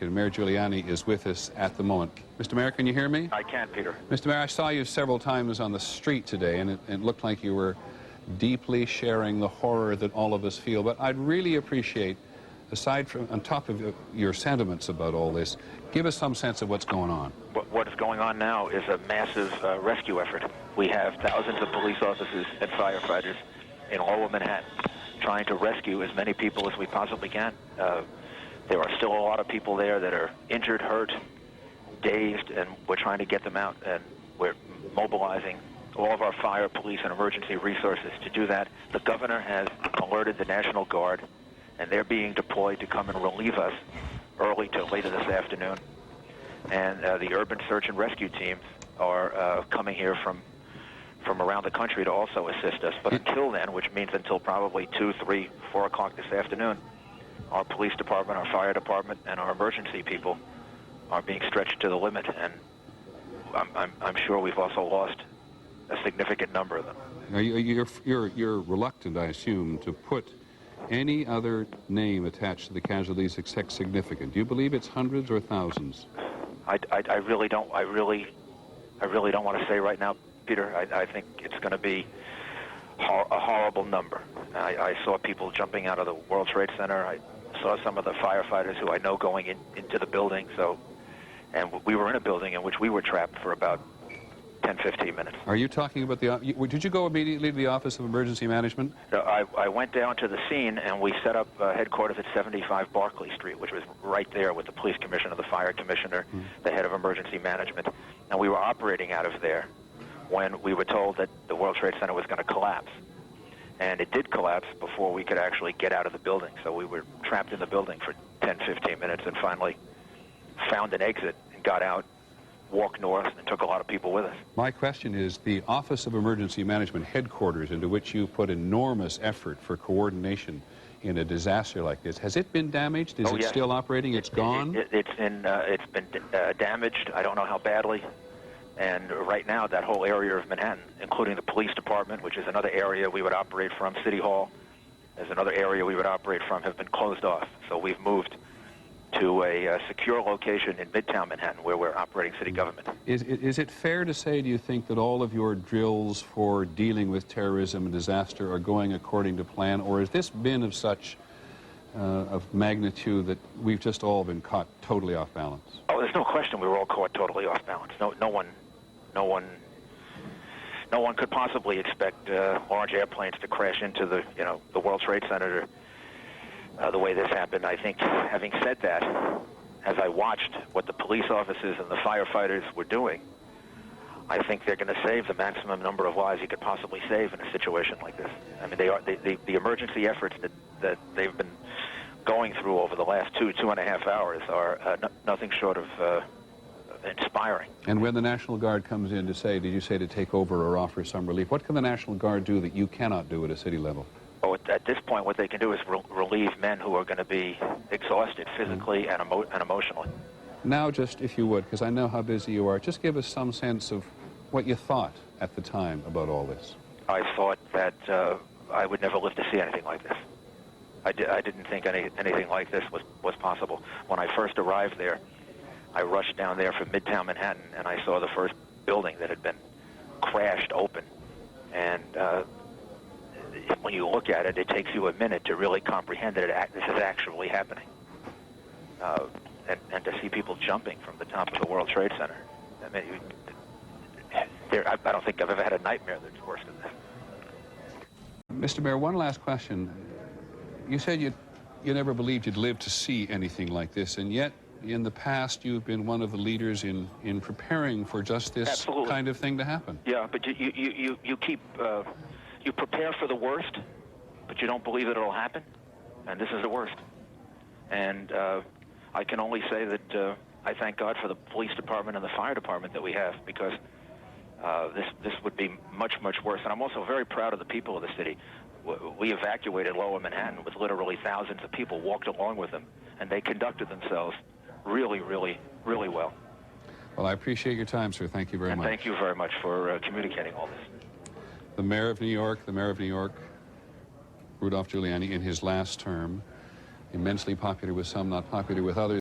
Mayor Giuliani is with us at the moment. Mr. Mayor, can you hear me? I can, Peter. Mr. Mayor, I saw you several times on the street today, and it looked like you were deeply sharing the horror that all of us feel. But I'd really appreciate, aside from, on top of your sentiments about all this, give us some sense of what's going on. What is going on now is a massive rescue effort. We have thousands of police officers and firefighters in Lower Manhattan trying to rescue as many people as we possibly can. There are still a lot of people there that are injured, hurt, dazed, and we're trying to get them out, and we're mobilizing all of our fire, police, and emergency resources to do that. The governor has alerted the National Guard, and they're being deployed to come and relieve us early to later this afternoon. And the urban search and rescue teams are coming here from around the country to also assist us. But until then, which means until probably 2, 3, 4 o'clock this afternoon, our police department, our fire department, and our emergency people are being stretched to the limit, and I'm sure we've also lost a significant number of them. You're reluctant, I assume, to put any other name attached to the casualties except significant. Do you believe it's hundreds or thousands? I really don't. I really don't want to say right now, Peter. I think it's going to be a horrible number. I saw people jumping out of the World Trade Center. I saw some of the firefighters who I know going into the building. And we were in a building in which we were trapped for about 10, 15 minutes. Are you talking about did you go immediately to the Office of Emergency Management? I went down to the scene, and we set up headquarters at 75 Barclay Street, which was right there with the police commissioner, the fire commissioner, the head of emergency management. And we were operating out of there when we were told that the World Trade Center was going to collapse. And it did collapse before we could actually get out of the building. So we were trapped in the building for 10, 15 minutes and finally found an exit and got out, walked north, and took a lot of people with us. My question is, the Office of Emergency Management headquarters, into which you put enormous effort for coordination in a disaster like this, has it been damaged? Is it still operating? It's gone? It's been damaged. I don't know how badly. And right now, that whole area of Manhattan, including the police department, which is another area we would operate from, City Hall, is another area we would operate from, have been closed off. So we've moved to a secure location in Midtown Manhattan where we're operating city government. Is it fair to say, do you think, that all of your drills for dealing with terrorism and disaster are going according to plan, or has this been of such of magnitude that we've just all been caught totally off balance? Oh, there's no question we were all caught totally off balance. No one could possibly expect large airplanes to crash into the World Trade Center the way this happened. I think, having said that, as I watched what the police officers and the firefighters were doing, I think they're going to save the maximum number of lives you could possibly save in a situation like this. I mean, the emergency efforts that they've been going through over the last 2.5 hours are nothing short of inspiring. And when the National Guard comes in to say, did you say to take over or offer some relief, what can the National Guard do that you cannot do at a city level? Well, at this point, what they can do is relieve men who are going to be exhausted physically and emotionally. Now, just if you would, because I know how busy you are, just give us some sense of what you thought at the time about all this. I thought that I would never live to see anything like this. I didn't think anything like this was possible. When I first arrived there, I rushed down there from Midtown Manhattan, and I saw the first building that had been crashed open. And when you look at it, it takes you a minute to really comprehend that this is actually happening. And to see people jumping from the top of the World Trade Center, I mean, I don't think I've ever had a nightmare that's worse than this. Mr. Mayor, one last question. You said you never believed you'd live to see anything like this, and yet in the past you've been one of the leaders in preparing for just this kind of thing to happen. Yeah, but you keep you prepare for the worst, but you don't believe that it'll happen, and this is the worst. And I can only say that I thank God for the police department and the fire department that we have, because this would be much, much worse. And I'm also very proud of the people of the city. We evacuated Lower Manhattan with literally thousands of people, walked along with them, and they conducted themselves really, really, really well. Well, I appreciate your time, sir. Thank you very much. Thank you very much for communicating all this. The Mayor of New York, Rudy Giuliani, in his last term, immensely popular with some, not popular with others.